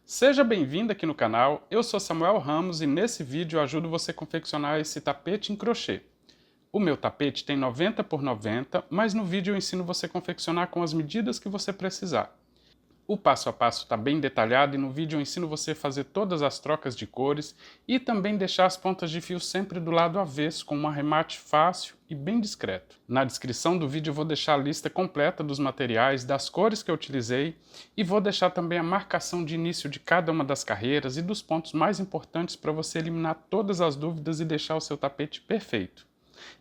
Seja bem-vindo aqui no canal, eu sou Samuel Ramos e nesse vídeo eu ajudo você a confeccionar esse tapete em crochê. O meu tapete tem 90 por 90, mas no vídeo eu ensino você a confeccionar com as medidas que você precisar. O passo a passo está bem detalhado e no vídeo eu ensino você a fazer todas as trocas de cores e também deixar as pontas de fio sempre do lado avesso com um arremate fácil e bem discreto. Na descrição do vídeo eu vou deixar a lista completa dos materiais, das cores que eu utilizei e vou deixar também a marcação de início de cada uma das carreiras e dos pontos mais importantes para você eliminar todas as dúvidas e deixar o seu tapete perfeito.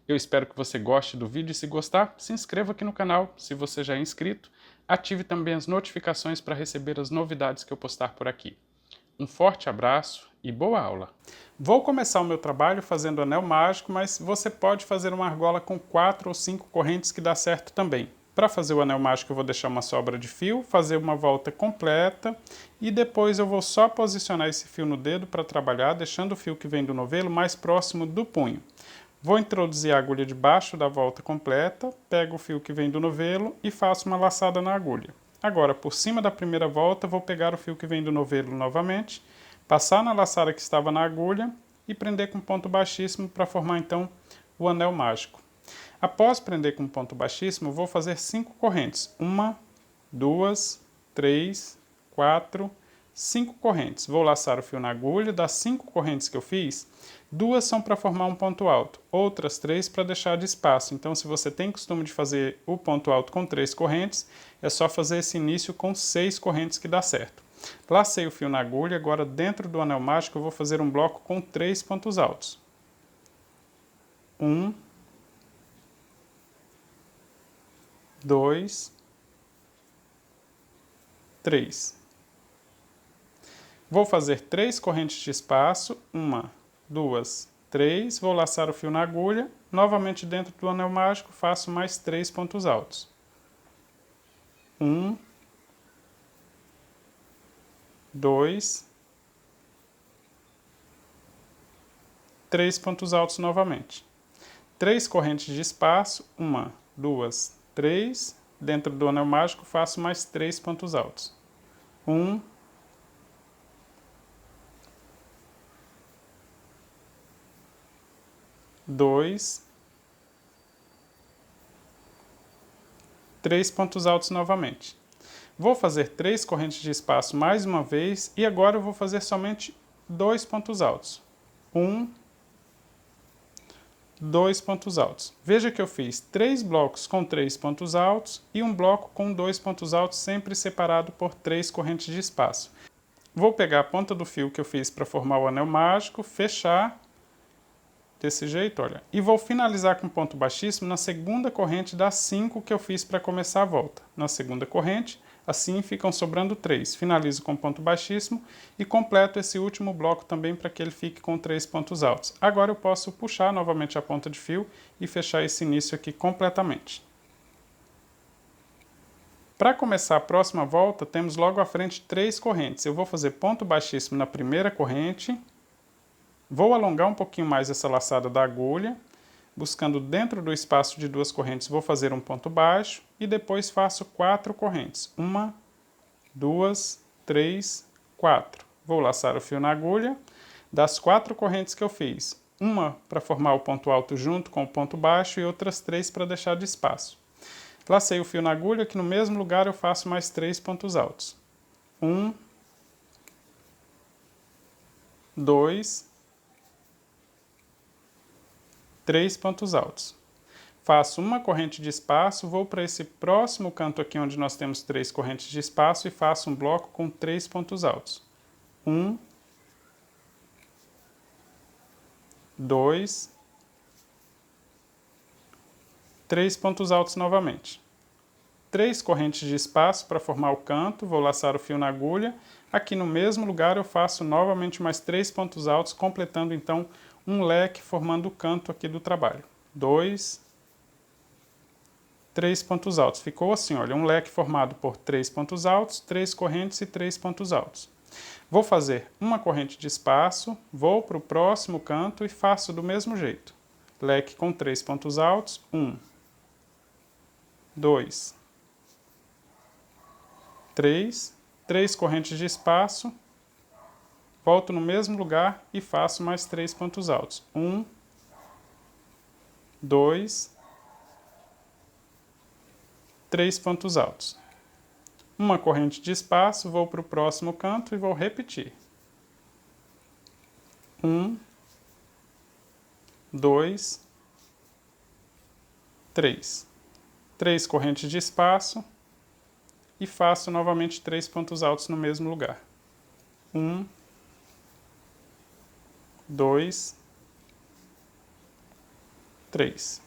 Eu espero que você goste do vídeo e se gostar, se inscreva aqui no canal se você já é inscrito. Ative também as notificações para receber as novidades que eu postar por aqui. Um forte abraço e boa aula! Vou começar o meu trabalho fazendo anel mágico, mas você pode fazer uma argola com 4 ou 5 correntes que dá certo também. Para fazer o anel mágico eu vou deixar uma sobra de fio, fazer uma volta completa e depois eu vou só posicionar esse fio no dedo para trabalhar, deixando o fio que vem do novelo mais próximo do punho. Vou introduzir a agulha debaixo da volta completa, pego o fio que vem do novelo e faço uma laçada na agulha. Agora, por cima da primeira volta, vou pegar o fio que vem do novelo novamente, passar na laçada que estava na agulha e prender com ponto baixíssimo para formar então o anel mágico. Após prender com ponto baixíssimo, vou fazer 5 correntes. 1, 2, 3, 4, 5 correntes. Vou laçar o fio na agulha. Das 5 correntes que eu fiz, 2 são para formar um ponto alto, outras 3 para deixar de espaço. Então, se você tem costume de fazer o ponto alto com 3 correntes, é só fazer esse início com 6 correntes que dá certo. Lacei o fio na agulha, agora dentro do anel mágico eu vou fazer um bloco com 3 pontos altos. 1, 2, 3. Vou fazer 3 correntes de espaço, 1, 2, 3, vou laçar o fio na agulha, novamente dentro do anel mágico faço mais 3 pontos altos. 1, 2, 3 pontos altos novamente. 3 correntes de espaço, 1, 2, 3, dentro do anel mágico faço mais 3 pontos altos. 1, 2, 3 pontos altos novamente. Vou fazer 3 correntes de espaço mais uma vez e agora eu vou fazer somente 2 pontos altos. 1, 2 pontos altos. Veja que eu fiz 3 blocos com 3 pontos altos e um bloco com 2 pontos altos, sempre separado por 3 correntes de espaço. Vou pegar a ponta do fio que eu fiz para formar o anel mágico, fechar desse jeito, olha, e vou finalizar com ponto baixíssimo na segunda corrente das 5 que eu fiz para começar a volta. Na segunda corrente, assim ficam sobrando 3. Finalizo com ponto baixíssimo e completo esse último bloco também para que ele fique com 3 pontos altos. Agora eu posso puxar novamente a ponta de fio e fechar esse início aqui completamente. Para começar a próxima volta, temos logo à frente 3 correntes. Eu vou fazer ponto baixíssimo na primeira corrente. Vou alongar um pouquinho mais essa laçada da agulha, buscando dentro do espaço de 2 correntes, vou fazer um ponto baixo e depois faço 4 correntes. 1, 2, 3, 4. Vou laçar o fio na agulha. Das 4 correntes que eu fiz, uma para formar o ponto alto junto com o ponto baixo e outras 3 para deixar de espaço. Lacei o fio na agulha, que no mesmo lugar eu faço mais 3 pontos altos. 1, 2, 3 pontos altos. Faço uma corrente de espaço, vou para esse próximo canto aqui onde nós temos 3 correntes de espaço e faço um bloco com 3 pontos altos. 1, 2, 3 pontos altos novamente. 3 correntes de espaço para formar o canto, vou laçar o fio na agulha. Aqui no mesmo lugar eu faço novamente mais 3 pontos altos, completando então um leque formando o canto aqui do trabalho. 2, 3 pontos altos. Ficou assim, olha, um leque formado por 3 pontos altos, 3 correntes e 3 pontos altos. Vou fazer uma corrente de espaço, vou para o próximo canto e faço do mesmo jeito. Leque com 3 pontos altos, 1, 2, 3, 3 correntes de espaço, volto no mesmo lugar e faço mais 3 pontos altos. 1, 2, 3 pontos altos. Uma corrente de espaço, vou para o próximo canto e vou repetir. 1, 2, 3. 3 correntes de espaço e faço novamente 3 pontos altos no mesmo lugar. 1, 2, 3.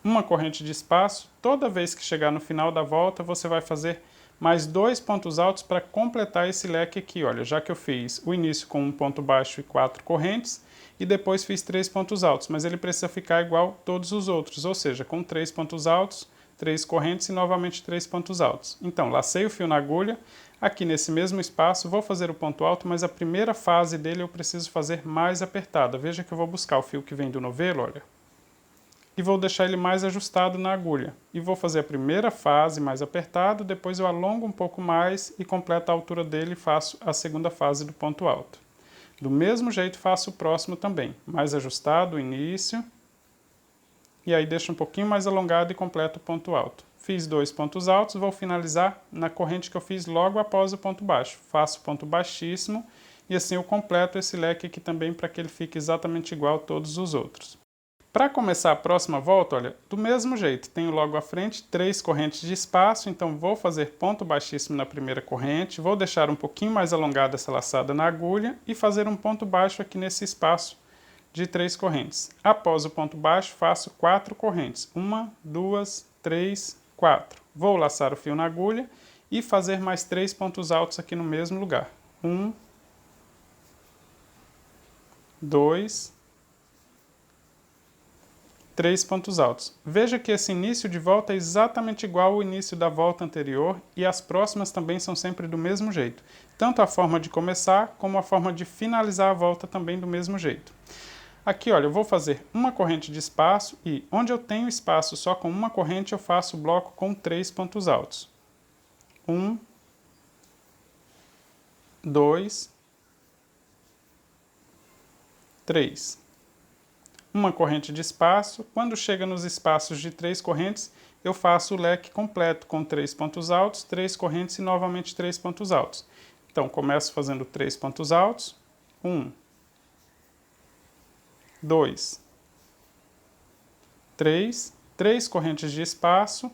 Uma corrente de espaço, toda vez que chegar no final da volta, você vai fazer mais 2 pontos altos para completar esse leque aqui. Olha, já que eu fiz o início com um ponto baixo e 4 correntes, e depois fiz 3 pontos altos, mas ele precisa ficar igual todos os outros, ou seja, com 3 pontos altos, 3 correntes e novamente 3 pontos altos. Então, lacei o fio na agulha, aqui nesse mesmo espaço, vou fazer o ponto alto, mas a primeira fase dele eu preciso fazer mais apertada. Veja que eu vou buscar o fio que vem do novelo, olha, e vou deixar ele mais ajustado na agulha. E vou fazer a primeira fase mais apertado, depois eu alongo um pouco mais e completo a altura dele e faço a segunda fase do ponto alto. Do mesmo jeito faço o próximo também, mais ajustado o início, e aí deixo um pouquinho mais alongado e completo o ponto alto. Fiz 2 pontos altos, vou finalizar na corrente que eu fiz logo após o ponto baixo. Faço ponto baixíssimo e assim eu completo esse leque aqui também para que ele fique exatamente igual a todos os outros. Para começar a próxima volta, olha, do mesmo jeito, tenho logo à frente 3 correntes de espaço, então vou fazer ponto baixíssimo na primeira corrente, vou deixar um pouquinho mais alongada essa laçada na agulha e fazer um ponto baixo aqui nesse espaço de 3 correntes. Após o ponto baixo, faço 4 correntes. 1, 2, 3, 4. Vou laçar o fio na agulha e fazer mais 3 pontos altos aqui no mesmo lugar. 1, 2, 3 pontos altos. Veja que esse início de volta é exatamente igual ao início da volta anterior e as próximas também são sempre do mesmo jeito. Tanto a forma de começar como a forma de finalizar a volta também do mesmo jeito. Aqui, olha, eu vou fazer uma corrente de espaço e onde eu tenho espaço só com uma corrente eu faço o bloco com 3 pontos altos. 1, 2, 3. Uma corrente de espaço. Quando chega nos espaços de 3 correntes, eu faço o leque completo com 3 pontos altos, 3 correntes e novamente 3 pontos altos. Então, começo fazendo 3 pontos altos. 1, 2, 3, 3 correntes de espaço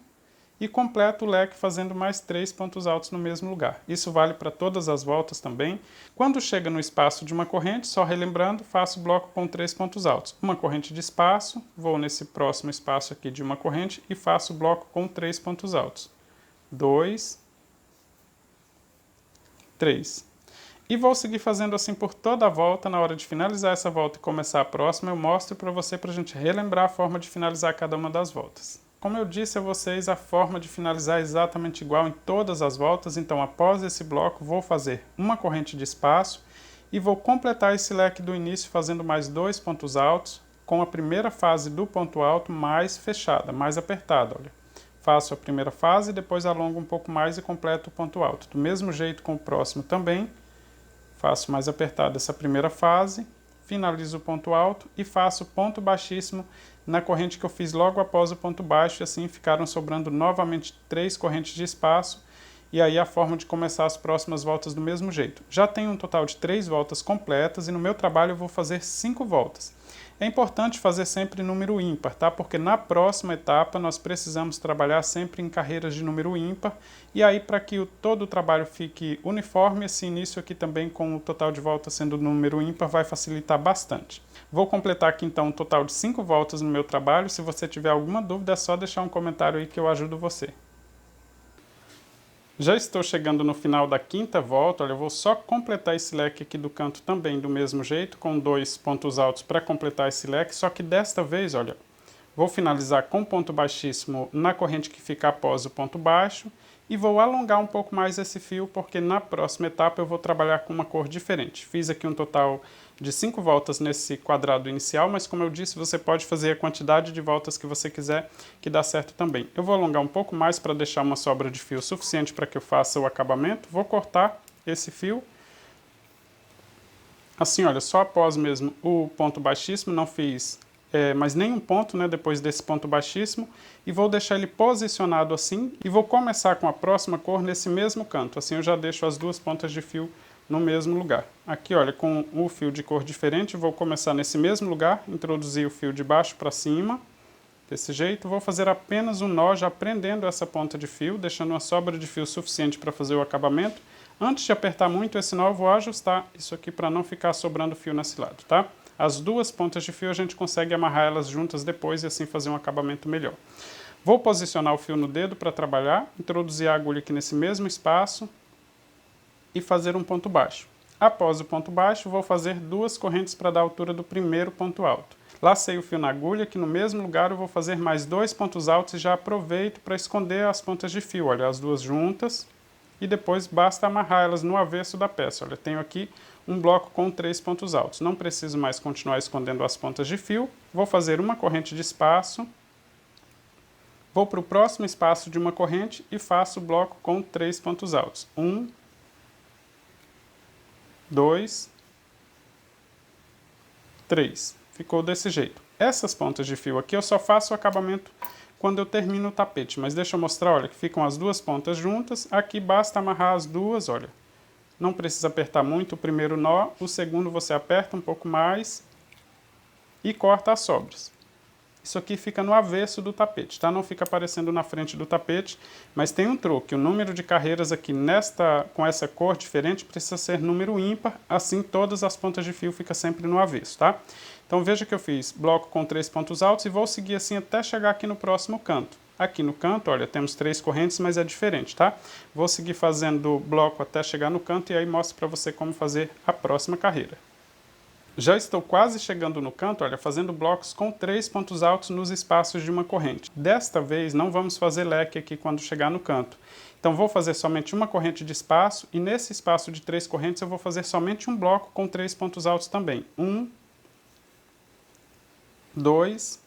e completo o leque fazendo mais 3 pontos altos no mesmo lugar. Isso vale para todas as voltas também. Quando chega no espaço de uma corrente, só relembrando, faço o bloco com 3 pontos altos. Uma corrente de espaço, vou nesse próximo espaço aqui de uma corrente e faço o bloco com 3 pontos altos. 2, 3. E vou seguir fazendo assim por toda a volta. Na hora de finalizar essa volta e começar a próxima, eu mostro para você para a gente relembrar a forma de finalizar cada uma das voltas. Como eu disse a vocês, a forma de finalizar é exatamente igual em todas as voltas, então após esse bloco vou fazer uma corrente de espaço e vou completar esse leque do início fazendo mais 2 pontos altos, com a primeira fase do ponto alto mais fechada, mais apertada, olha. Faço a primeira fase, depois alongo um pouco mais e completo o ponto alto. Do mesmo jeito com o próximo também, faço mais apertada essa primeira fase, finalizo o ponto alto e faço ponto baixíssimo na corrente que eu fiz logo após o ponto baixo, e assim ficaram sobrando novamente 3 correntes de espaço, e aí a forma de começar as próximas voltas do mesmo jeito. Já tenho um total de 3 voltas completas e no meu trabalho eu vou fazer 5 voltas. É importante fazer sempre número ímpar, tá? Porque na próxima etapa nós precisamos trabalhar sempre em carreiras de número ímpar, e aí para que todo o trabalho fique uniforme, esse início aqui também com o total de voltas sendo número ímpar vai facilitar bastante. Vou completar aqui então um total de 5 voltas no meu trabalho. Se você tiver alguma dúvida é só deixar um comentário aí que eu ajudo você. Já estou chegando no final da 5ª volta, olha, eu vou só completar esse leque aqui do canto também do mesmo jeito, com 2 pontos altos para completar esse leque, só que desta vez, olha, vou finalizar com ponto baixíssimo na corrente que fica após o ponto baixo e vou alongar um pouco mais esse fio, porque na próxima etapa eu vou trabalhar com uma cor diferente. Fiz aqui um total de 5 voltas nesse quadrado inicial, mas como eu disse, você pode fazer a quantidade de voltas que você quiser, que dá certo também. Eu vou alongar um pouco mais para deixar uma sobra de fio suficiente para que eu faça o acabamento. Vou cortar esse fio Assim, olha, só após mesmo o ponto baixíssimo, não fiz mais nenhum ponto, né, depois desse ponto baixíssimo, e vou deixar ele posicionado assim, e vou começar com a próxima cor nesse mesmo canto, assim eu já deixo as duas pontas de fio no mesmo lugar. Aqui, olha, com o fio de cor diferente, vou começar nesse mesmo lugar, introduzir o fio de baixo para cima, desse jeito, vou fazer apenas um nó, já prendendo essa ponta de fio, deixando uma sobra de fio suficiente para fazer o acabamento. Antes de apertar muito esse nó, eu vou ajustar isso aqui para não ficar sobrando fio nesse lado, tá? As duas pontas de fio a gente consegue amarrar elas juntas depois e assim fazer um acabamento melhor. Vou posicionar o fio no dedo para trabalhar, introduzir a agulha aqui nesse mesmo espaço e fazer um ponto baixo. Após o ponto baixo, vou fazer duas correntes para dar a altura do primeiro ponto alto. Lacei o fio na agulha, que no mesmo lugar eu vou fazer mais dois pontos altos e já aproveito para esconder as pontas de fio, olha, as duas juntas. E depois basta amarrar elas no avesso da peça. Olha, tenho aqui um bloco com 3 pontos altos. Não preciso mais continuar escondendo as pontas de fio. Vou fazer uma corrente de espaço. Vou para o próximo espaço de uma corrente e faço o bloco com 3 pontos altos. 1, 2, 3. Ficou desse jeito. Essas pontas de fio aqui eu só faço o acabamento quando eu termino o tapete, mas deixa eu mostrar, olha, que ficam as duas pontas juntas, aqui basta amarrar as duas, olha, não precisa apertar muito o primeiro nó, o segundo você aperta um pouco mais e corta as sobras. Isso aqui fica no avesso do tapete, tá? Não fica aparecendo na frente do tapete, mas tem um truque, o número de carreiras aqui com essa cor diferente precisa ser número ímpar, assim todas as pontas de fio ficam sempre no avesso, tá? Então veja que eu fiz bloco com 3 pontos altos e vou seguir assim até chegar aqui no próximo canto. Aqui no canto, olha, temos 3 correntes, mas é diferente, tá? Vou seguir fazendo bloco até chegar no canto e aí mostro para você como fazer a próxima carreira. Já estou quase chegando no canto, olha, fazendo blocos com 3 pontos altos nos espaços de uma corrente. Desta vez não vamos fazer leque aqui quando chegar no canto. Então vou fazer somente uma corrente de espaço e nesse espaço de 3 correntes eu vou fazer somente um bloco com 3 pontos altos também. 1, 2,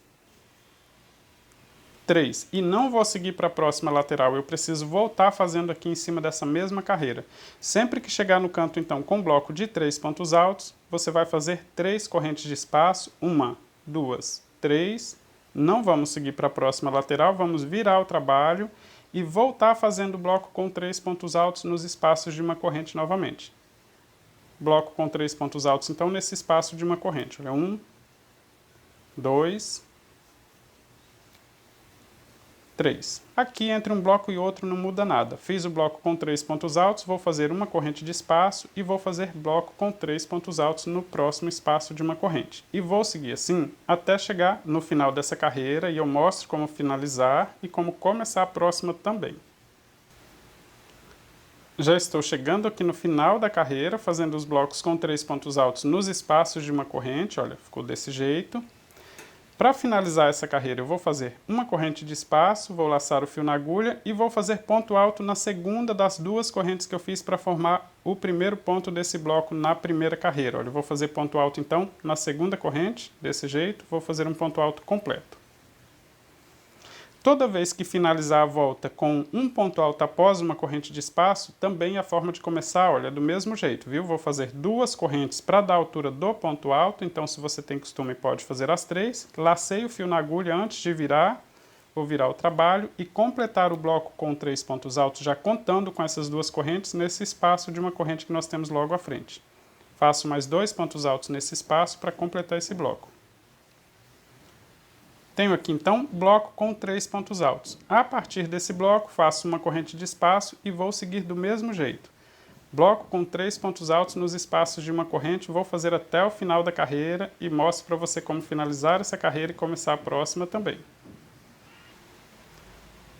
3. E não vou seguir para a próxima lateral, eu preciso voltar fazendo aqui em cima dessa mesma carreira. Sempre que chegar no canto, então, com bloco de 3 pontos altos, você vai fazer 3 correntes de espaço, 1, 2, 3. Não vamos seguir para a próxima lateral, vamos virar o trabalho e voltar fazendo bloco com 3 pontos altos nos espaços de uma corrente novamente. Bloco com 3 pontos altos, então, nesse espaço de uma corrente. Olha, 1, 2, 3. Aqui entre um bloco e outro não muda nada. Fiz o bloco com 3 pontos altos, vou fazer uma corrente de espaço e vou fazer bloco com 3 pontos altos no próximo espaço de uma corrente. E vou seguir assim até chegar no final dessa carreira e eu mostro como finalizar e como começar a próxima também. Já estou chegando aqui no final da carreira, fazendo os blocos com 3 pontos altos nos espaços de uma corrente, olha, ficou desse jeito. Para finalizar essa carreira, eu vou fazer uma corrente de espaço, vou laçar o fio na agulha e vou fazer ponto alto na segunda das duas correntes que eu fiz para formar o primeiro ponto desse bloco na primeira carreira. Olha, eu vou fazer ponto alto então na segunda corrente, desse jeito, vou fazer um ponto alto completo. Toda vez que finalizar a volta com um ponto alto após uma corrente de espaço, também a forma de começar, olha, do mesmo jeito, viu? Vou fazer duas correntes para dar a altura do ponto alto, então se você tem costume pode fazer as 3. Lacei o fio na agulha antes de virar, vou virar o trabalho e completar o bloco com 3 pontos altos, já contando com essas duas correntes nesse espaço de uma corrente que nós temos logo à frente. Faço mais 2 pontos altos nesse espaço para completar esse bloco. Tenho aqui então bloco com 3 pontos altos. A partir desse bloco faço uma corrente de espaço e vou seguir do mesmo jeito. Bloco com 3 pontos altos nos espaços de uma corrente, vou fazer até o final da carreira e mostro para você como finalizar essa carreira e começar a próxima também.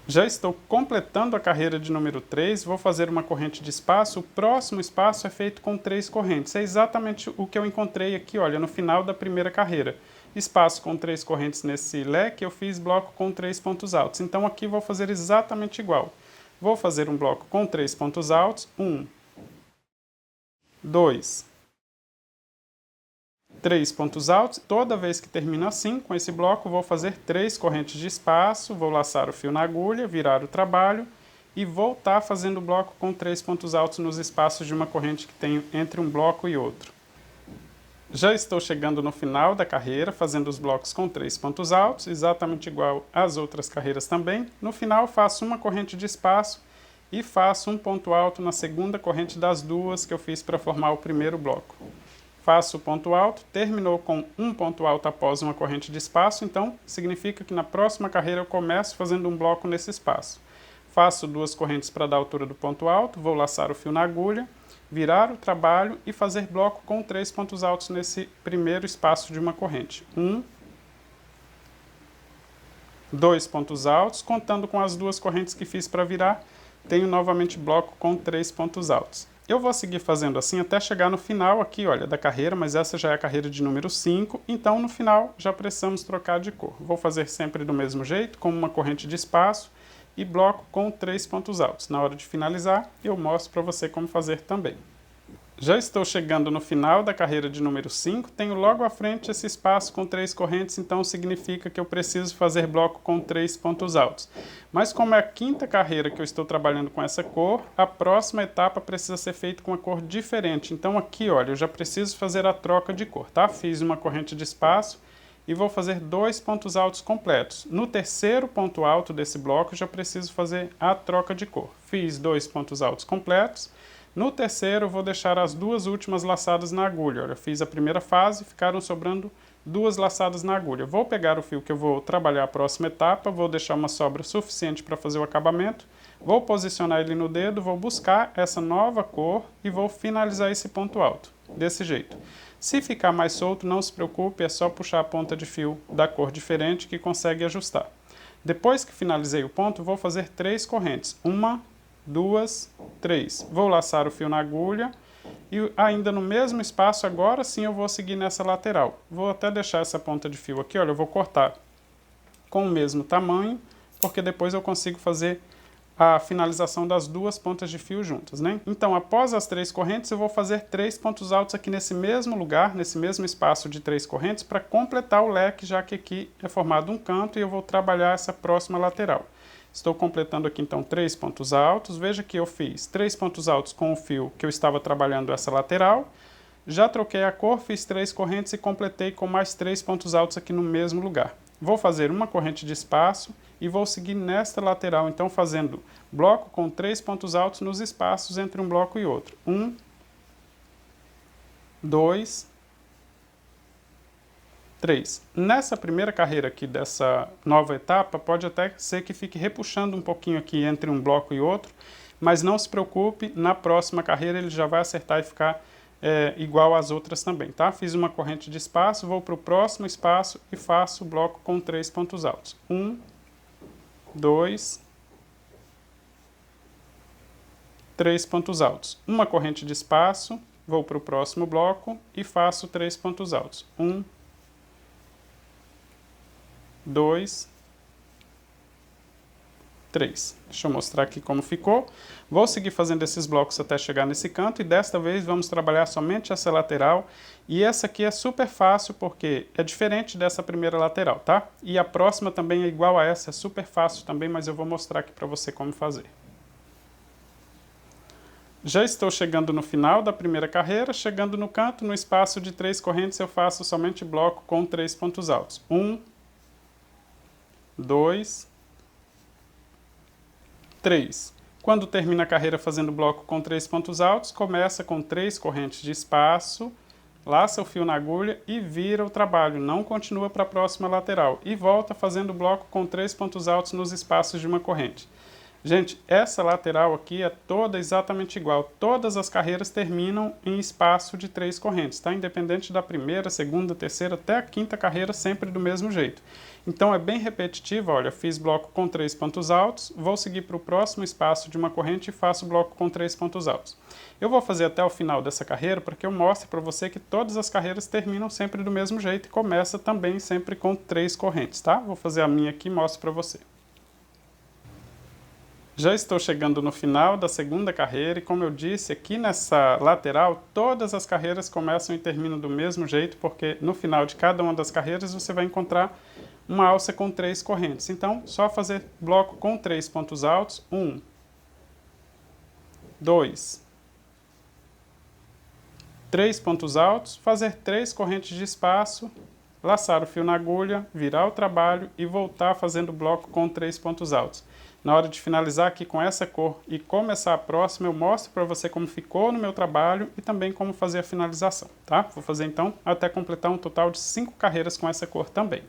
Já estou completando a carreira de número 3, vou fazer uma corrente de espaço, o próximo espaço é feito com 3 correntes. É exatamente o que eu encontrei aqui, olha, no final da primeira carreira. Espaço com 3 correntes nesse leque, eu fiz bloco com 3 pontos altos. Então aqui vou fazer exatamente igual. Vou fazer um bloco com 3 pontos altos, 1, 2, 3 pontos altos. Toda vez que termino assim, com esse bloco, vou fazer 3 correntes de espaço, vou laçar o fio na agulha, virar o trabalho e voltar fazendo o bloco com 3 pontos altos nos espaços de uma corrente que tenho entre um bloco e outro. Já estou chegando no final da carreira, fazendo os blocos com 3 pontos altos, exatamente igual às outras carreiras também. No final, faço uma corrente de espaço e faço um ponto alto na segunda corrente das duas que eu fiz para formar o primeiro bloco. Faço o ponto alto, terminou com um ponto alto após uma corrente de espaço, então significa que na próxima carreira eu começo fazendo um bloco nesse espaço. Faço duas correntes para dar a altura do ponto alto, vou laçar o fio na agulha, virar o trabalho e fazer bloco com 3 pontos altos nesse primeiro espaço de uma corrente. 1, 2 pontos altos, contando com as duas correntes que fiz para virar, tenho novamente bloco com 3 pontos altos. Eu vou seguir fazendo assim até chegar no final aqui, olha, da carreira, mas essa já é a carreira de número 5, então no final já precisamos trocar de cor. Vou fazer sempre do mesmo jeito, com uma corrente de espaço e bloco com 3 pontos altos. Na hora de finalizar, eu mostro para você como fazer também. Já estou chegando no final da carreira de número 5, tenho logo à frente esse espaço com 3 correntes, então significa que eu preciso fazer bloco com 3 pontos altos. Mas como é a quinta carreira que eu estou trabalhando com essa cor, a próxima etapa precisa ser feita com uma cor diferente. Então aqui, olha, eu já preciso fazer a troca de cor, tá? Fiz uma corrente de espaço e vou fazer 2 pontos altos completos. No terceiro ponto alto desse bloco, já preciso fazer a troca de cor. Fiz 2 pontos altos completos. No terceiro, vou deixar as duas últimas laçadas na agulha. Olha, fiz a primeira fase, ficaram sobrando duas laçadas na agulha. Vou pegar o fio que eu vou trabalhar a próxima etapa, vou deixar uma sobra suficiente para fazer o acabamento, vou posicionar ele no dedo, vou buscar essa nova cor e vou finalizar esse ponto alto, desse jeito. Se ficar mais solto, não se preocupe, é só puxar a ponta de fio da cor diferente que consegue ajustar. Depois que finalizei o ponto, vou fazer 3 correntes. 1, 2, 3. Vou laçar o fio na agulha e ainda no mesmo espaço, agora sim eu vou seguir nessa lateral. Vou até deixar essa ponta de fio aqui, olha, eu vou cortar com o mesmo tamanho, porque depois eu consigo fazer a finalização das duas pontas de fio juntas, né? Então, após as 3 correntes, eu vou fazer 3 pontos altos aqui nesse mesmo lugar, nesse mesmo espaço de 3 correntes, para completar o leque, já que aqui é formado um canto e eu vou trabalhar essa próxima lateral. Estou completando aqui, então, 3 pontos altos. Veja que eu fiz 3 pontos altos com o fio que eu estava trabalhando essa lateral. Já troquei a cor, fiz 3 correntes e completei com mais 3 pontos altos aqui no mesmo lugar. Vou fazer uma corrente de espaço e vou seguir nesta lateral, então fazendo bloco com 3 pontos altos nos espaços entre um bloco e outro. 1, 2, 3. Nessa primeira carreira aqui dessa nova etapa, pode até ser que fique repuxando um pouquinho aqui entre um bloco e outro, mas não se preocupe, na próxima carreira ele já vai acertar e ficar igual às outras também, tá? Fiz uma corrente de espaço, vou para o próximo espaço e faço o bloco com 3 pontos altos. 1, 2, 3 pontos altos. Uma corrente de espaço, vou para o próximo bloco e faço 3 pontos altos. 1, 2, 3. Deixa eu mostrar aqui como ficou. Vou seguir fazendo esses blocos até chegar nesse canto e desta vez vamos trabalhar somente essa lateral. E essa aqui é super fácil porque é diferente dessa primeira lateral, tá? E a próxima também é igual a essa, é super fácil também, mas eu vou mostrar aqui para você como fazer. Já estou chegando no final da primeira carreira, chegando no canto, no espaço de 3 correntes eu faço somente bloco com 3 pontos altos. 1, 2, 3. Quando termina a carreira fazendo bloco com 3 pontos altos, começa com 3 correntes de espaço, laça o fio na agulha e vira o trabalho, não continua para a próxima lateral. E volta fazendo bloco com 3 pontos altos nos espaços de uma corrente. Gente, essa lateral aqui é toda exatamente igual. Todas as carreiras terminam em espaço de 3 correntes, tá? Independente da primeira, segunda, terceira, até a quinta carreira, sempre do mesmo jeito. Então é bem repetitivo, olha, fiz bloco com 3 pontos altos, vou seguir para o próximo espaço de uma corrente e faço bloco com 3 pontos altos. Eu vou fazer até o final dessa carreira para que eu mostre para você que todas as carreiras terminam sempre do mesmo jeito e começa também sempre com 3 correntes, tá? Vou fazer a minha aqui e mostro para você. Já estou chegando no final da segunda carreira e, como eu disse, aqui nessa lateral, todas as carreiras começam e terminam do mesmo jeito, porque no final de cada uma das carreiras você vai encontrar uma alça com 3 correntes. Então, só fazer bloco com 3 pontos altos. 1, 2, 3 pontos altos, fazer 3 correntes de espaço, laçar o fio na agulha, virar o trabalho e voltar fazendo o bloco com 3 pontos altos. Na hora de finalizar aqui com essa cor e começar a próxima, eu mostro para você como ficou no meu trabalho e também como fazer a finalização, tá? Vou fazer então até completar um total de 5 carreiras com essa cor também.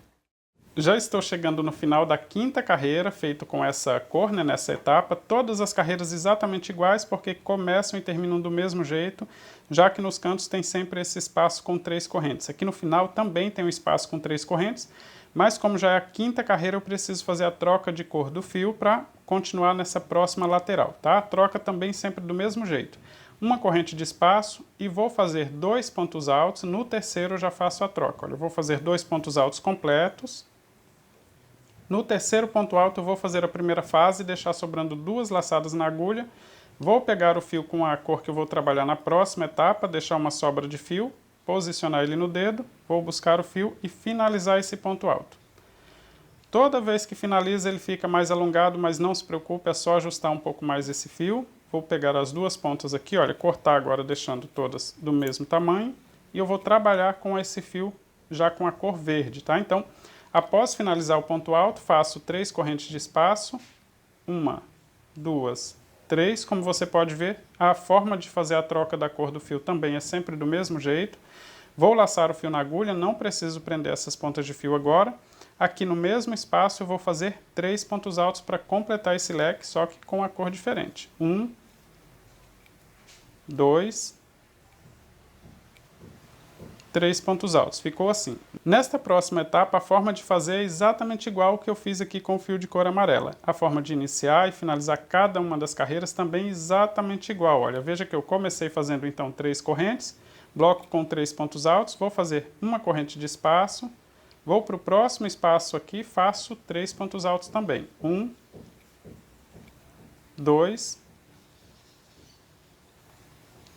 Já estou chegando no final da 5ª carreira, feito com essa cor, né, nessa etapa. Todas as carreiras exatamente iguais, porque começam e terminam do mesmo jeito, já que nos cantos tem sempre esse espaço com 3 correntes. Aqui no final também tem um espaço com 3 correntes, mas como já é a 5ª carreira, eu preciso fazer a troca de cor do fio para continuar nessa próxima lateral, tá? A troca também sempre do mesmo jeito. Uma corrente de espaço e vou fazer 2 pontos altos, no terceiro eu já faço a troca. Olha, eu vou fazer 2 pontos altos completos. No terceiro ponto alto eu vou fazer a primeira fase e deixar sobrando 2 laçadas na agulha. Vou pegar o fio com a cor que eu vou trabalhar na próxima etapa, deixar uma sobra de fio, posicionar ele no dedo, vou buscar o fio e finalizar esse ponto alto. Toda vez que finaliza ele fica mais alongado, mas não se preocupe, é só ajustar um pouco mais esse fio. Vou pegar as 2 pontas aqui, olha, cortar agora deixando todas do mesmo tamanho. E eu vou trabalhar com esse fio já com a cor verde, tá? Então, após finalizar o ponto alto, faço 3 correntes de espaço, 1, 2, 3. Como você pode ver, a forma de fazer a troca da cor do fio também é sempre do mesmo jeito. Vou laçar o fio na agulha, não preciso prender essas pontas de fio agora. Aqui no mesmo espaço eu vou fazer 3 pontos altos para completar esse leque, só que com a cor diferente. 1, 2, 3 pontos altos. Ficou assim. Nesta próxima etapa, a forma de fazer é exatamente igual ao que eu fiz aqui com o fio de cor amarela. A forma de iniciar e finalizar cada uma das carreiras também é exatamente igual. Olha, veja que eu comecei fazendo então 3 correntes, bloco com 3 pontos altos, vou fazer uma corrente de espaço, vou para o próximo espaço aqui, faço 3 pontos altos também. 1, 2,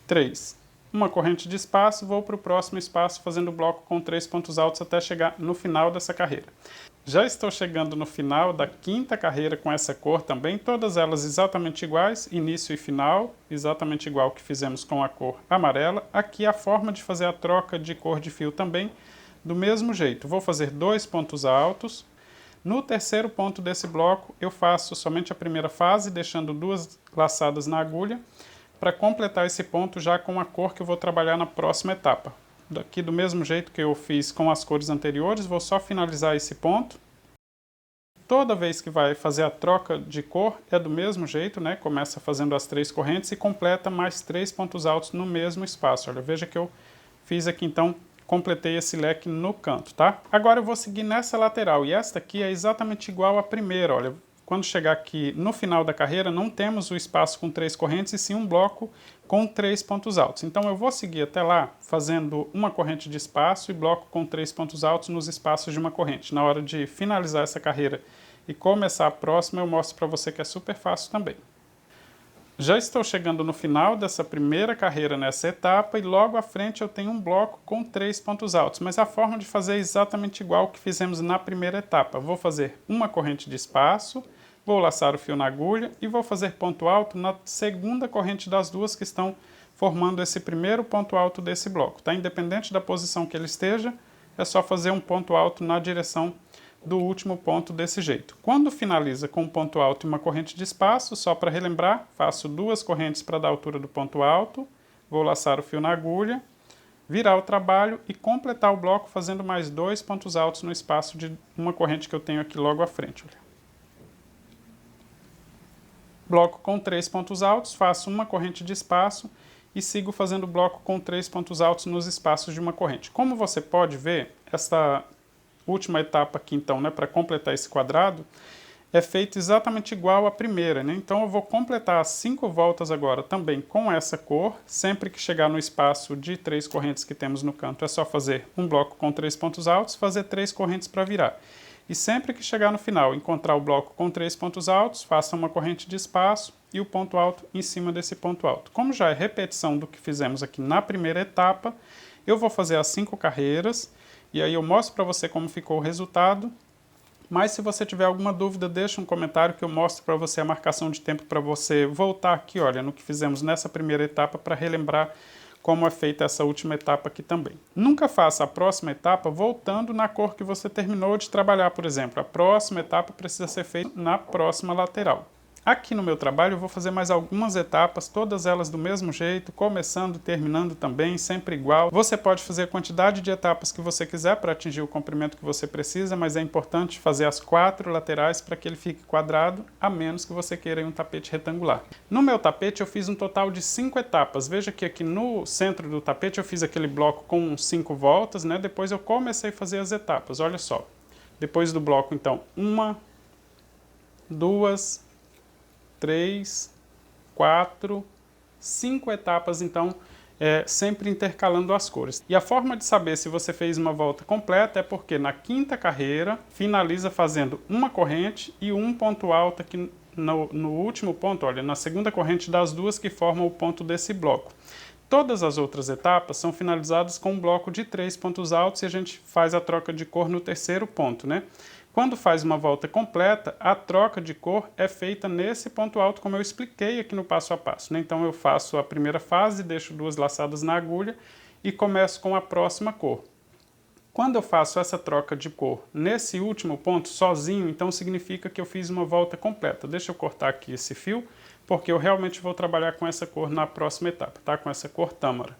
3. Uma corrente de espaço, vou para o próximo espaço fazendo o bloco com 3 pontos altos até chegar no final dessa carreira. Já estou chegando no final da 5ª carreira com essa cor também, todas elas exatamente iguais, início e final, exatamente igual que fizemos com a cor amarela. Aqui a forma de fazer a troca de cor de fio também, do mesmo jeito. Vou fazer 2 pontos altos. No terceiro ponto desse bloco, eu faço somente a primeira fase, deixando 2 laçadas na agulha, para completar esse ponto já com a cor que eu vou trabalhar na próxima etapa. Daqui do mesmo jeito que eu fiz com as cores anteriores, vou só finalizar esse ponto. Toda vez que vai fazer a troca de cor é do mesmo jeito, né? Começa fazendo as 3 correntes e completa mais 3 pontos altos no mesmo espaço. Olha, veja que eu fiz aqui então, completei esse leque no canto, tá? Agora eu vou seguir nessa lateral e esta aqui é exatamente igual à primeira, olha. Quando chegar aqui no final da carreira, não temos o espaço com 3 correntes, e sim um bloco com 3 pontos altos. Então eu vou seguir até lá, fazendo uma corrente de espaço e bloco com 3 pontos altos nos espaços de uma corrente. Na hora de finalizar essa carreira e começar a próxima, eu mostro para você que é super fácil também. Já estou chegando no final dessa primeira carreira nessa etapa e logo à frente eu tenho um bloco com 3 pontos altos, mas a forma de fazer é exatamente igual ao que fizemos na primeira etapa. Vou fazer uma corrente de espaço, vou laçar o fio na agulha e vou fazer ponto alto na segunda corrente das 2 que estão formando esse primeiro ponto alto desse bloco, tá? Independente da posição que ele esteja, é só fazer um ponto alto na direção do último ponto desse jeito. Quando finaliza com um ponto alto e uma corrente de espaço, só para relembrar, faço 2 correntes para dar a altura do ponto alto, vou laçar o fio na agulha, virar o trabalho e completar o bloco fazendo mais 2 pontos altos no espaço de uma corrente que eu tenho aqui logo à frente. Olha. Bloco com 3 pontos altos, faço uma corrente de espaço e sigo fazendo bloco com 3 pontos altos nos espaços de uma corrente. Como você pode ver, esta última etapa aqui então, né, para completar esse quadrado, é feita exatamente igual à primeira, né? Então eu vou completar as 5 voltas agora também com essa cor. Sempre que chegar no espaço de 3 correntes que temos no canto, é só fazer um bloco com 3 pontos altos, fazer 3 correntes para virar. E sempre que chegar no final, encontrar o bloco com 3 pontos altos, faça uma corrente de espaço e o ponto alto em cima desse ponto alto. Como já é repetição do que fizemos aqui na primeira etapa, eu vou fazer as 5 carreiras e aí eu mostro para você como ficou o resultado. Mas se você tiver alguma dúvida, deixa um comentário que eu mostro para você a marcação de tempo para você voltar aqui, olha, no que fizemos nessa primeira etapa para relembrar como é feita essa última etapa aqui também. Nunca faça a próxima etapa voltando na cor que você terminou de trabalhar, por exemplo. A próxima etapa precisa ser feita na próxima lateral. Aqui no meu trabalho eu vou fazer mais algumas etapas, todas elas do mesmo jeito, começando e terminando também, sempre igual. Você pode fazer a quantidade de etapas que você quiser para atingir o comprimento que você precisa, mas é importante fazer as 4 laterais para que ele fique quadrado, a menos que você queira um tapete retangular. No meu tapete eu fiz um total de 5 etapas. Veja que aqui no centro do tapete eu fiz aquele bloco com 5 voltas, né? Depois eu comecei a fazer as etapas, olha só. Depois do bloco, então, 1, 2, 3, 4, 5 etapas, então, sempre intercalando as cores. E a forma de saber se você fez uma volta completa é porque na 5ª carreira finaliza fazendo uma corrente e um ponto alto aqui no último ponto, olha, na 2ª corrente das 2 que formam o ponto desse bloco. Todas as outras etapas são finalizadas com um bloco de 3 pontos altos e a gente faz a troca de cor no 3º ponto, né? Quando faz uma volta completa, a troca de cor é feita nesse ponto alto, como eu expliquei aqui no passo a passo, né? Então eu faço a primeira fase, deixo 2 laçadas na agulha e começo com a próxima cor. Quando eu faço essa troca de cor nesse último ponto sozinho, então significa que eu fiz uma volta completa. Deixa eu cortar aqui esse fio, porque eu realmente vou trabalhar com essa cor na próxima etapa, tá? Com essa cor tâmara.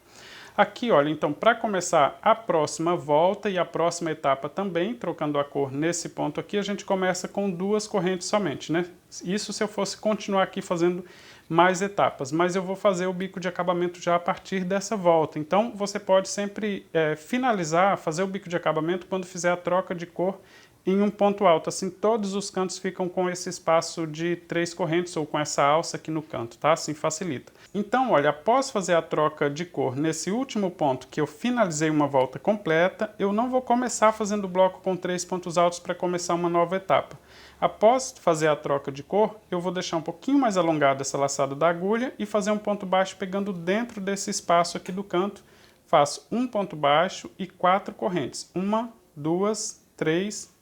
Aqui, olha, então, para começar a próxima volta e a próxima etapa também, trocando a cor nesse ponto aqui, a gente começa com 2 correntes somente, né? Isso se eu fosse continuar aqui fazendo mais etapas, mas eu vou fazer o bico de acabamento já a partir dessa volta. Então, você pode sempre finalizar, fazer o bico de acabamento quando fizer a troca de cor em um ponto alto, assim todos os cantos ficam com esse espaço de 3 correntes ou com essa alça aqui no canto, tá? Assim facilita. Então, olha, após fazer a troca de cor nesse último ponto que eu finalizei uma volta completa, eu não vou começar fazendo o bloco com 3 pontos altos para começar uma nova etapa. Após fazer a troca de cor, eu vou deixar um pouquinho mais alongada essa laçada da agulha e fazer um ponto baixo pegando dentro desse espaço aqui do canto. Faço um ponto baixo e 4 correntes. 1, 2, 3,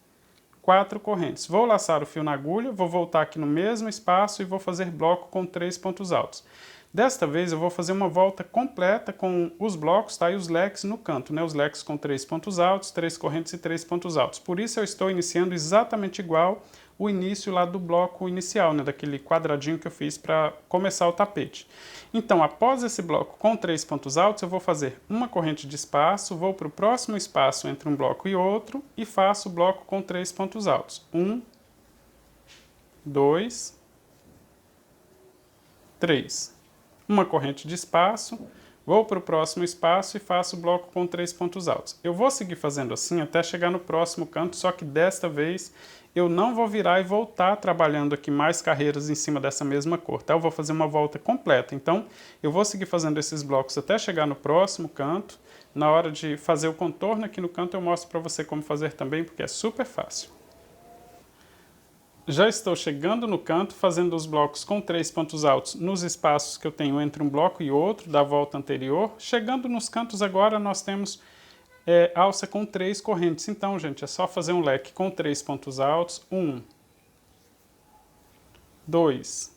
4 correntes. Vou laçar o fio na agulha, vou voltar aqui no mesmo espaço e vou fazer bloco com 3 pontos altos. Desta vez eu vou fazer uma volta completa com os blocos, tá? E os leques no canto, né? Os leques com 3 pontos altos, 3 correntes e 3 pontos altos. Por isso eu estou iniciando exatamente igual o início lá do bloco inicial, né? Daquele quadradinho que eu fiz para começar o tapete. Então, após esse bloco com 3 pontos altos, eu vou fazer uma corrente de espaço, vou para o próximo espaço entre um bloco e outro e faço o bloco com 3 pontos altos. 1, 2, 3. Uma corrente de espaço, vou para o próximo espaço e faço o bloco com 3 pontos altos. Eu vou seguir fazendo assim até chegar no próximo canto, só que desta vez eu não vou virar e voltar trabalhando aqui mais carreiras em cima dessa mesma cor, tá? Eu vou fazer uma volta completa. Então, eu vou seguir fazendo esses blocos até chegar no próximo canto. Na hora de fazer o contorno aqui no canto, eu mostro para você como fazer também, porque é super fácil. Já estou chegando no canto, fazendo os blocos com 3 pontos altos nos espaços que eu tenho entre um bloco e outro da volta anterior. Chegando nos cantos agora, nós temos alça com 3 correntes. Então, gente, é só fazer um leque com 3 pontos altos. 1, 2,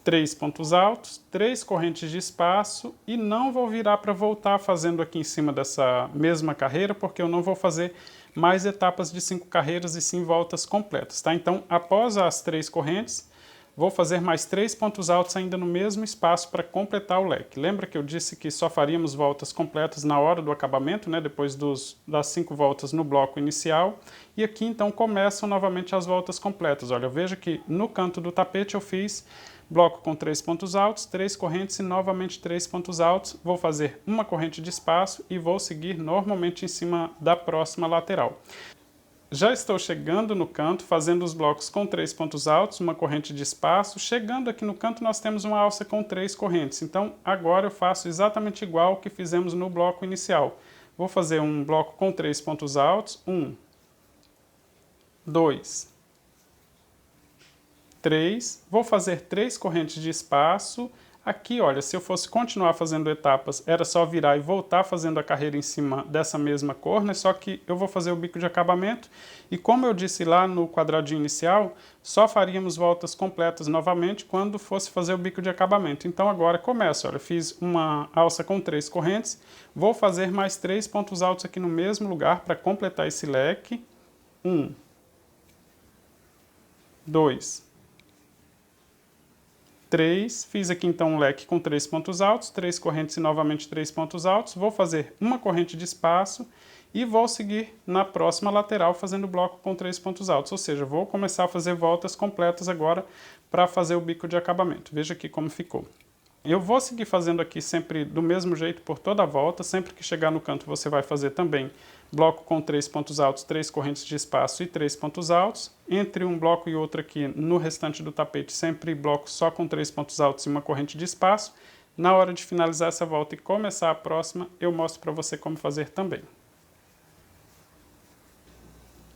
3 pontos altos, 3 correntes de espaço e não vou virar para voltar fazendo aqui em cima dessa mesma carreira, porque eu não vou fazer mais etapas de 5 carreiras e sim voltas completas, tá? Então, após as 3 correntes, vou fazer mais 3 pontos altos ainda no mesmo espaço para completar o leque. Lembra que eu disse que só faríamos voltas completas na hora do acabamento, né? Depois das 5 voltas no bloco inicial. E aqui, então, começam novamente as voltas completas. Olha, veja que no canto do tapete eu fiz bloco com 3 pontos altos, 3 correntes e novamente 3 pontos altos. Vou fazer uma corrente de espaço e vou seguir normalmente em cima da próxima lateral. Já estou chegando no canto, fazendo os blocos com 3 pontos altos, uma corrente de espaço. Chegando aqui no canto nós temos uma alça com 3 correntes. Então agora eu faço exatamente igual que fizemos no bloco inicial. Vou fazer um bloco com 3 pontos altos. 1, 2, 3. Vou fazer 3 correntes de espaço. Aqui, olha, se eu fosse continuar fazendo etapas, era só virar e voltar fazendo a carreira em cima dessa mesma cor, né? Só que eu vou fazer o bico de acabamento e, como eu disse lá no quadradinho inicial, só faríamos voltas completas novamente quando fosse fazer o bico de acabamento. Então agora começo, olha, fiz uma alça com 3 correntes, vou fazer mais 3 pontos altos aqui no mesmo lugar para completar esse leque. 1, 2, 3, fiz aqui então um leque com 3 pontos altos, 3 correntes e novamente 3 pontos altos, vou fazer uma corrente de espaço e vou seguir na próxima lateral fazendo o bloco com 3 pontos altos, ou seja, vou começar a fazer voltas completas agora para fazer o bico de acabamento. Veja aqui como ficou. Eu vou seguir fazendo aqui sempre do mesmo jeito por toda a volta, sempre que chegar no canto você vai fazer também bloco com 3 pontos altos, 3 correntes de espaço e 3 pontos altos. Entre um bloco e outro aqui, no restante do tapete, sempre bloco só com 3 pontos altos e uma corrente de espaço. Na hora de finalizar essa volta e começar a próxima, eu mostro para você como fazer também.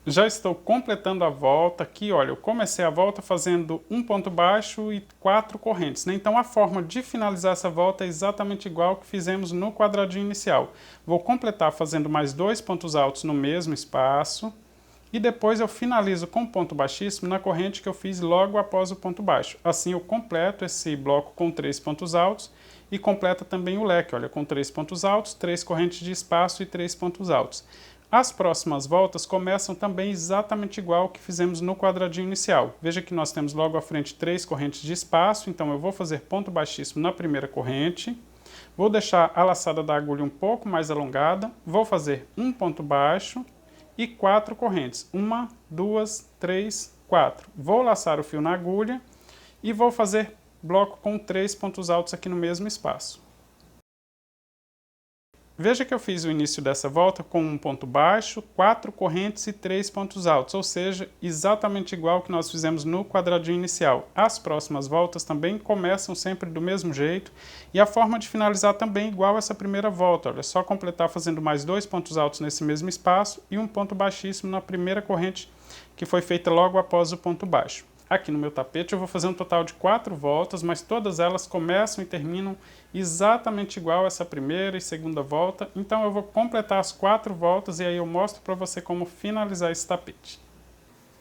Já estou completando a volta aqui, olha, eu comecei a volta fazendo um ponto baixo e 4 correntes, né? Então a forma de finalizar essa volta é exatamente igual que fizemos no quadradinho inicial. Vou completar fazendo mais 2 pontos altos no mesmo espaço e depois eu finalizo com ponto baixíssimo na corrente que eu fiz logo após o ponto baixo. Assim eu completo esse bloco com 3 pontos altos e completa também o leque, olha, com 3 pontos altos, 3 correntes de espaço e 3 pontos altos. As próximas voltas começam também exatamente igual que fizemos no quadradinho inicial. Veja que nós temos logo à frente 3 correntes de espaço, então eu vou fazer ponto baixíssimo na primeira corrente, vou deixar a laçada da agulha um pouco mais alongada, vou fazer um ponto baixo e 4 correntes. 1, 2, 3, 4. Vou laçar o fio na agulha e vou fazer bloco com 3 pontos altos aqui no mesmo espaço. Veja que eu fiz o início dessa volta com um ponto baixo, 4 correntes e 3 pontos altos, ou seja, exatamente igual que nós fizemos no quadradinho inicial. As próximas voltas também começam sempre do mesmo jeito e a forma de finalizar também igual essa primeira volta. Olha, é só completar fazendo mais 2 pontos altos nesse mesmo espaço e um ponto baixíssimo na primeira corrente que foi feita logo após o ponto baixo. Aqui no meu tapete eu vou fazer um total de 4 voltas, mas todas elas começam e terminam exatamente igual essa primeira e segunda volta. Então eu vou completar as 4 voltas e aí eu mostro para você como finalizar esse tapete.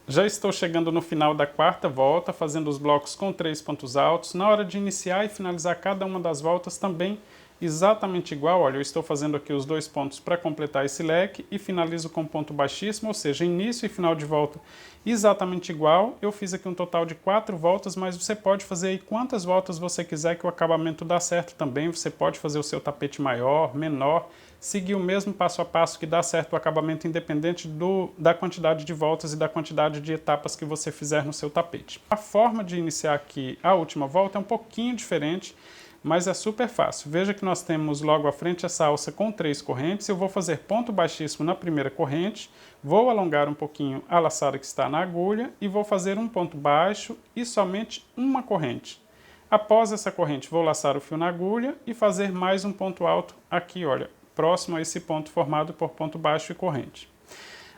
Já estou chegando no final da 4ª volta, fazendo os blocos com 3 pontos altos. Na hora de iniciar e finalizar cada uma das voltas também exatamente igual. Olha, eu estou fazendo aqui os 2 pontos para completar esse leque e finalizo com ponto baixíssimo, ou seja, início e final de volta exatamente igual. Eu fiz aqui um total de 4 voltas, mas você pode fazer aí quantas voltas você quiser que o acabamento dá certo também. Você pode fazer o seu tapete maior, menor, seguir o mesmo passo a passo que dá certo o acabamento independente da quantidade de voltas e da quantidade de etapas que você fizer no seu tapete. A forma de iniciar aqui a última volta é um pouquinho diferente, mas é super fácil. Veja que nós temos logo à frente essa alça com 3 correntes. Eu vou fazer ponto baixíssimo na primeira corrente, vou alongar um pouquinho a laçada que está na agulha e vou fazer um ponto baixo e somente uma corrente. Após essa corrente, vou laçar o fio na agulha e fazer mais um ponto alto aqui, olha, próximo a esse ponto formado por ponto baixo e corrente.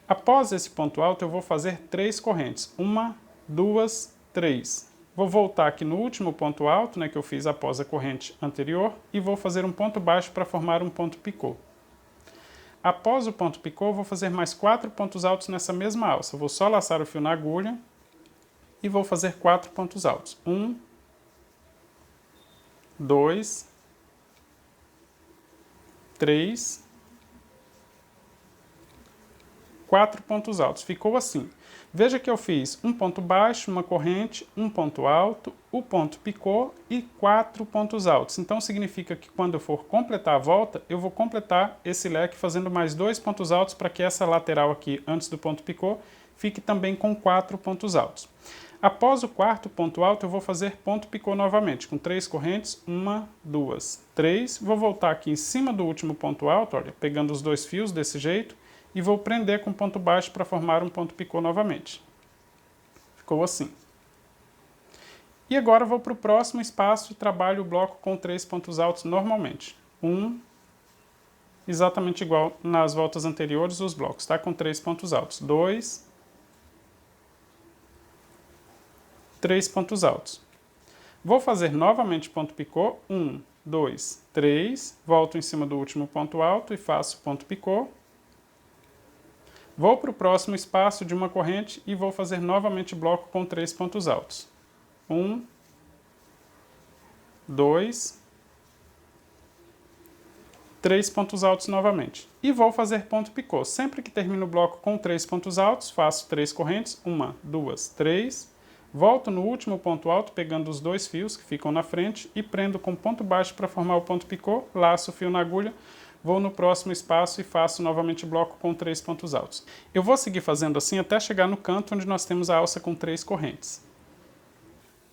Após esse ponto alto, eu vou fazer 3 correntes. 1, 2, 3. Vou voltar aqui no último ponto alto, né, que eu fiz após a corrente anterior, e vou fazer um ponto baixo para formar um ponto picô. Após o ponto picô, vou fazer mais 4 pontos altos nessa mesma alça. Vou só laçar o fio na agulha e vou fazer 4 pontos altos. 1, 2, 3, 4 pontos altos. Ficou assim. Veja que eu fiz um ponto baixo, uma corrente, um ponto alto, o ponto picô e 4 pontos altos. Então significa que quando eu for completar a volta, eu vou completar esse leque fazendo mais 2 pontos altos para que essa lateral aqui, antes do ponto picô, fique também com 4 pontos altos. Após o 4º ponto alto, eu vou fazer ponto picô novamente, com 3 correntes, 1, 2, 3. Vou voltar aqui em cima do último ponto alto, olha, pegando os 2 fios desse jeito, e vou prender com ponto baixo para formar um ponto picô novamente. Ficou assim. E agora vou para o próximo espaço e trabalho o bloco com 3 pontos altos normalmente. 1, exatamente igual nas voltas anteriores os blocos, tá? Com 3 pontos altos. 2, 3 pontos altos. Vou fazer novamente ponto picô, 1, 2, 3, volto em cima do último ponto alto e faço ponto picô. Vou para o próximo espaço de uma corrente e vou fazer novamente bloco com 3 pontos altos. 1, 2, 3 pontos altos novamente. E vou fazer ponto picô. Sempre que termino o bloco com 3 pontos altos, faço 3 correntes, 1, 2, 3. Volto no último ponto alto, pegando os 2 fios que ficam na frente e prendo com ponto baixo para formar o ponto picô, laço o fio na agulha, vou no próximo espaço e faço novamente bloco com 3 pontos altos. Eu vou seguir fazendo assim até chegar no canto onde nós temos a alça com 3 correntes.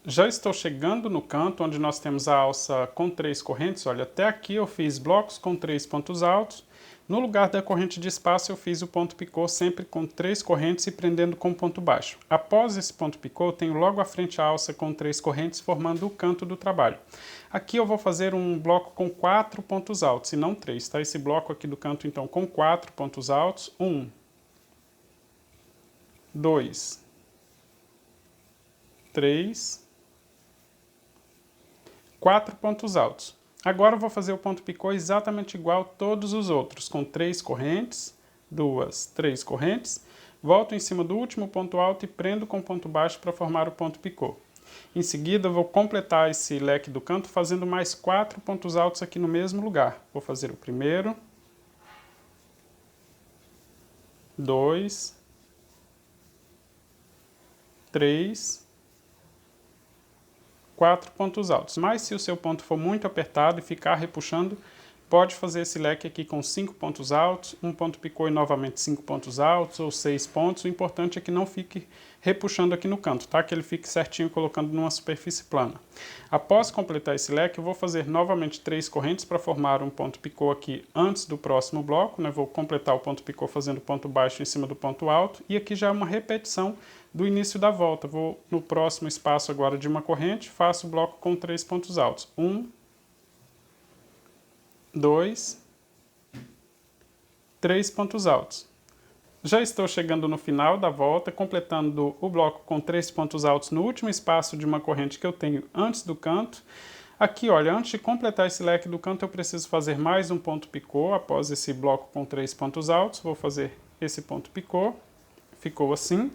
Já estou chegando no canto onde nós temos a alça com 3 correntes. Olha, até aqui eu fiz blocos com 3 pontos altos. No lugar da corrente de espaço eu fiz o ponto picô sempre com 3 correntes e prendendo com ponto baixo. Após esse ponto picô, eu tenho logo à frente a alça com 3 correntes formando o canto do trabalho. Aqui eu vou fazer um bloco com 4 pontos altos e não 3, tá? Esse bloco aqui do canto então com 4 pontos altos. 1, 2, 3, 4 pontos altos. Agora eu vou fazer o ponto picô exatamente igual a todos os outros, com 3 correntes, 2, 3 correntes, volto em cima do último ponto alto e prendo com ponto baixo para formar o ponto picô. Em seguida eu vou completar esse leque do canto fazendo mais 4 pontos altos aqui no mesmo lugar. Vou fazer o primeiro, 2, 3, 4 pontos altos. Mas se o seu ponto for muito apertado e ficar repuxando, pode fazer esse leque aqui com 5 pontos altos, um ponto picô e novamente 5 pontos altos ou 6 pontos. O importante é que não fique repuxando aqui no canto, tá? Que ele fique certinho colocando numa superfície plana. Após completar esse leque, eu vou fazer novamente 3 correntes para formar um ponto picô aqui antes do próximo bloco, né? Vou completar o ponto picô fazendo ponto baixo em cima do ponto alto e aqui já é uma repetição do início da volta. Vou no próximo espaço agora de uma corrente, faço o bloco com 3 pontos altos. 1, 2, 3 pontos altos. Já estou chegando no final da volta, completando o bloco com 3 pontos altos no último espaço de uma corrente que eu tenho antes do canto. Aqui, olha, antes de completar esse leque do canto, eu preciso fazer mais um ponto picô. Após esse bloco com 3 pontos altos, vou fazer esse ponto picô. Ficou assim.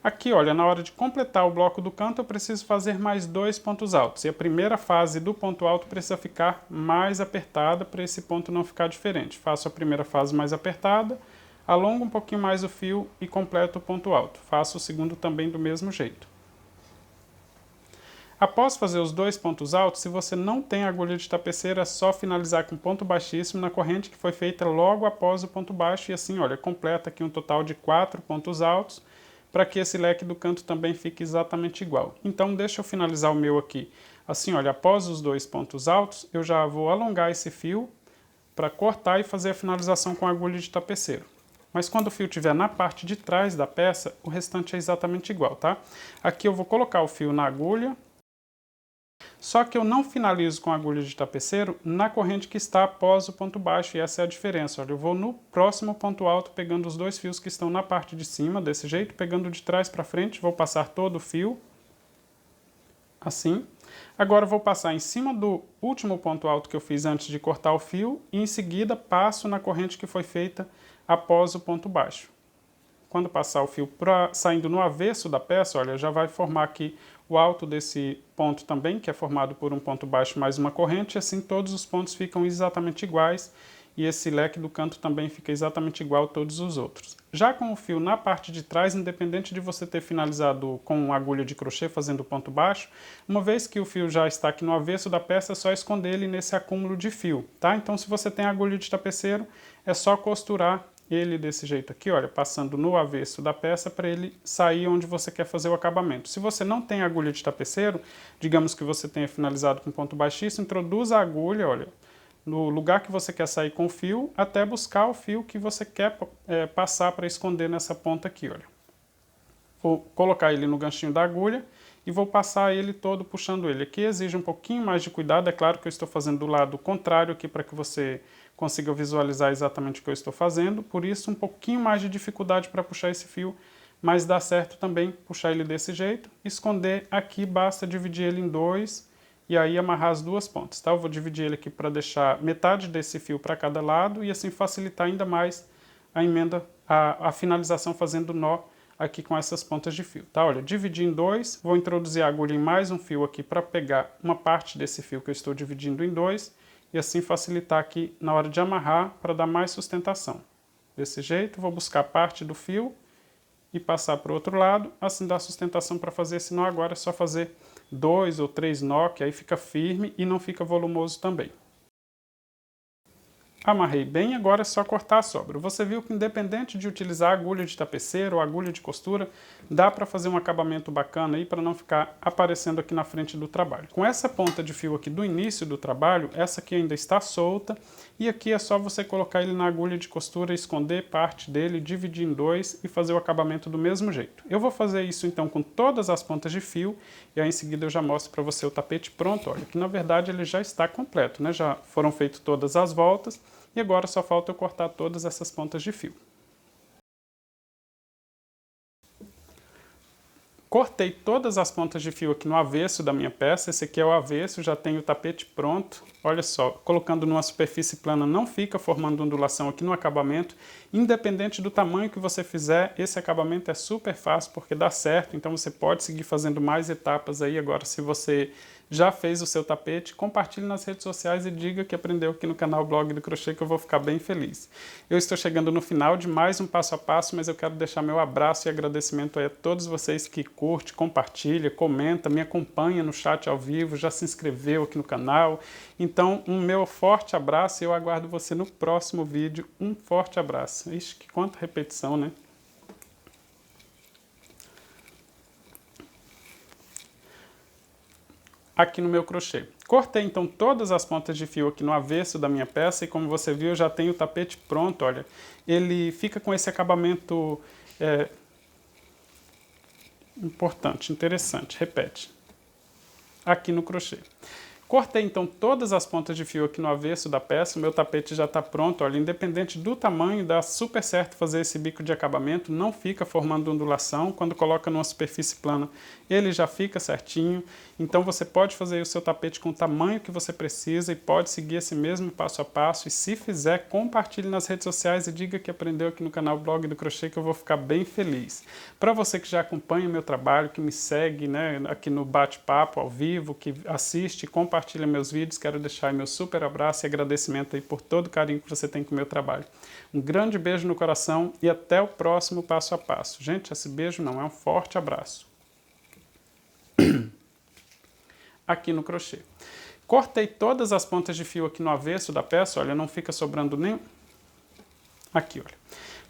Aqui, olha, na hora de completar o bloco do canto, eu preciso fazer mais 2 pontos altos. E a primeira fase do ponto alto precisa ficar mais apertada para esse ponto não ficar diferente. Faço a primeira fase mais apertada, alongo um pouquinho mais o fio e completo o ponto alto. Faço o segundo também do mesmo jeito. Após fazer os 2 pontos altos, se você não tem agulha de tapeceira, é só finalizar com ponto baixíssimo na corrente que foi feita logo após o ponto baixo. E assim, olha, completa aqui um total de 4 pontos altos, para que esse leque do canto também fique exatamente igual. Então, deixa eu finalizar o meu aqui. Assim, olha, após os 2 pontos altos, eu já vou alongar esse fio para cortar e fazer a finalização com a agulha de tapeceiro. Mas quando o fio estiver na parte de trás da peça, o restante é exatamente igual, tá? Aqui eu vou colocar o fio na agulha, só que eu não finalizo com a agulha de tapeceiro na corrente que está após o ponto baixo, e essa é a diferença. Olha, eu vou no próximo ponto alto pegando os 2 fios que estão na parte de cima, desse jeito, pegando de trás para frente, vou passar todo o fio, assim. Agora eu vou passar em cima do último ponto alto que eu fiz antes de cortar o fio, e em seguida passo na corrente que foi feita após o ponto baixo. Quando passar o fio saindo no avesso da peça, olha, já vai formar aqui o alto desse ponto também, que é formado por um ponto baixo mais uma corrente, e assim todos os pontos ficam exatamente iguais, e esse leque do canto também fica exatamente igual a todos os outros. Já com o fio na parte de trás, independente de você ter finalizado com agulha de crochê fazendo ponto baixo, uma vez que o fio já está aqui no avesso da peça, é só esconder ele nesse acúmulo de fio, tá? Então, se você tem agulha de tapeceiro, é só costurar ele desse jeito aqui, olha, passando no avesso da peça para ele sair onde você quer fazer o acabamento. Se você não tem agulha de tapeceiro, digamos que você tenha finalizado com ponto baixíssimo, introduza a agulha, olha, no lugar que você quer sair com o fio, até buscar o fio que você quer passar para esconder nessa ponta aqui, olha. Vou colocar ele no ganchinho da agulha e vou passar ele todo puxando ele. Aqui exige um pouquinho mais de cuidado, é claro que eu estou fazendo do lado contrário aqui para que você consiga visualizar exatamente o que eu estou fazendo, por isso um pouquinho mais de dificuldade para puxar esse fio mas dá certo também puxar ele desse jeito. Esconder aqui, basta dividir ele em dois e aí amarrar as duas pontas, tá? Eu vou dividir ele aqui para deixar metade desse fio para cada lado e assim facilitar ainda mais a emenda, a finalização fazendo nó aqui com essas pontas de fio, tá? Olha, dividi em dois, vou introduzir a agulha em mais um fio aqui para pegar uma parte desse fio que eu estou dividindo em dois e assim facilitar aqui na hora de amarrar para dar mais sustentação. Desse jeito, vou buscar parte do fio e passar para o outro lado, assim dá sustentação para fazer esse nó. Agora é só fazer 2 ou 3 nó, que aí fica firme e não fica volumoso também. Amarrei bem, agora é só cortar a sobra. Você viu que independente de utilizar agulha de tapeceiro ou agulha de costura, dá para fazer um acabamento bacana aí para não ficar aparecendo aqui na frente do trabalho. Com essa ponta de fio aqui do início do trabalho, essa aqui ainda está solta e aqui é só você colocar ele na agulha de costura, esconder parte dele, dividir em dois e fazer o acabamento do mesmo jeito. Eu vou fazer isso então com todas as pontas de fio e aí em seguida eu já mostro para você o tapete pronto. Olha, que na verdade ele já está completo, né? Já foram feitas todas as voltas. E agora só falta eu cortar todas essas pontas de fio. Cortei todas as pontas de fio aqui no avesso da minha peça. Esse aqui é o avesso, já tenho o tapete pronto. Olha só, colocando numa superfície plana não fica formando ondulação aqui no acabamento. Independente do tamanho que você fizer, esse acabamento é super fácil porque dá certo. Então você pode seguir fazendo mais etapas aí. Agora, se você já fez o seu tapete, compartilhe nas redes sociais e diga que aprendeu aqui no canal Blog do Crochê, que eu vou ficar bem feliz. Eu estou chegando no final de mais um passo a passo, mas eu quero deixar meu abraço e agradecimento aí a todos vocês que curte, compartilha, comenta, me acompanha no chat ao vivo, já se inscreveu aqui no canal. Então, um meu forte abraço e eu aguardo você no próximo vídeo. Um forte abraço. Ixi, que quanta repetição, né? Aqui no meu crochê. Cortei então todas as pontas de fio aqui no avesso da minha peça e como você viu eu já tenho o tapete pronto, olha. Ele fica com esse acabamento importante, interessante, repete. Aqui no crochê. Cortei então todas as pontas de fio aqui no avesso da peça, o meu tapete já está pronto, olha, independente do tamanho, dá super certo fazer esse bico de acabamento, não fica formando ondulação, quando coloca numa superfície plana ele já fica certinho, então você pode fazer o seu tapete com o tamanho que você precisa e pode seguir esse mesmo passo a passo e se fizer, compartilhe nas redes sociais e diga que aprendeu aqui no canal Blog do Crochê que eu vou ficar bem feliz. Para você que já acompanha o meu trabalho, que me segue, né, aqui no bate-papo ao vivo, que assiste, compartilha meus vídeos, quero deixar aí meu super abraço e agradecimento aí por todo o carinho que você tem com o meu trabalho. Um grande beijo no coração e até o próximo passo a passo. Gente, esse beijo não é um forte abraço. Aqui no crochê. Cortei todas as pontas de fio aqui no avesso da peça, olha, não fica sobrando nem... Aqui, olha.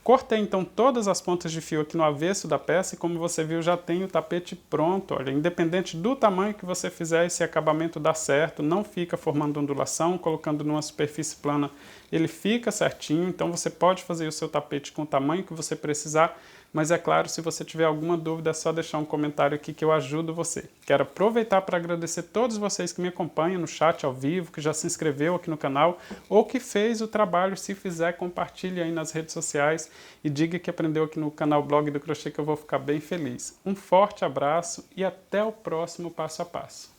Cortei então todas as pontas de fio aqui no avesso da peça e como você viu já tem o tapete pronto, olha, independente do tamanho que você fizer, esse acabamento dá certo, não fica formando ondulação, colocando numa superfície plana ele fica certinho, então você pode fazer o seu tapete com o tamanho que você precisar, mas é claro, se você tiver alguma dúvida é só deixar um comentário aqui que eu ajudo você. Quero aproveitar para agradecer todos vocês que me acompanham no chat ao vivo, que já se inscreveu aqui no canal ou que fez o trabalho, se fizer compartilhe aí nas redes sociais e diga que aprendeu aqui no canal Blog do Crochê que eu vou ficar bem feliz. Um forte abraço e até o próximo passo a passo.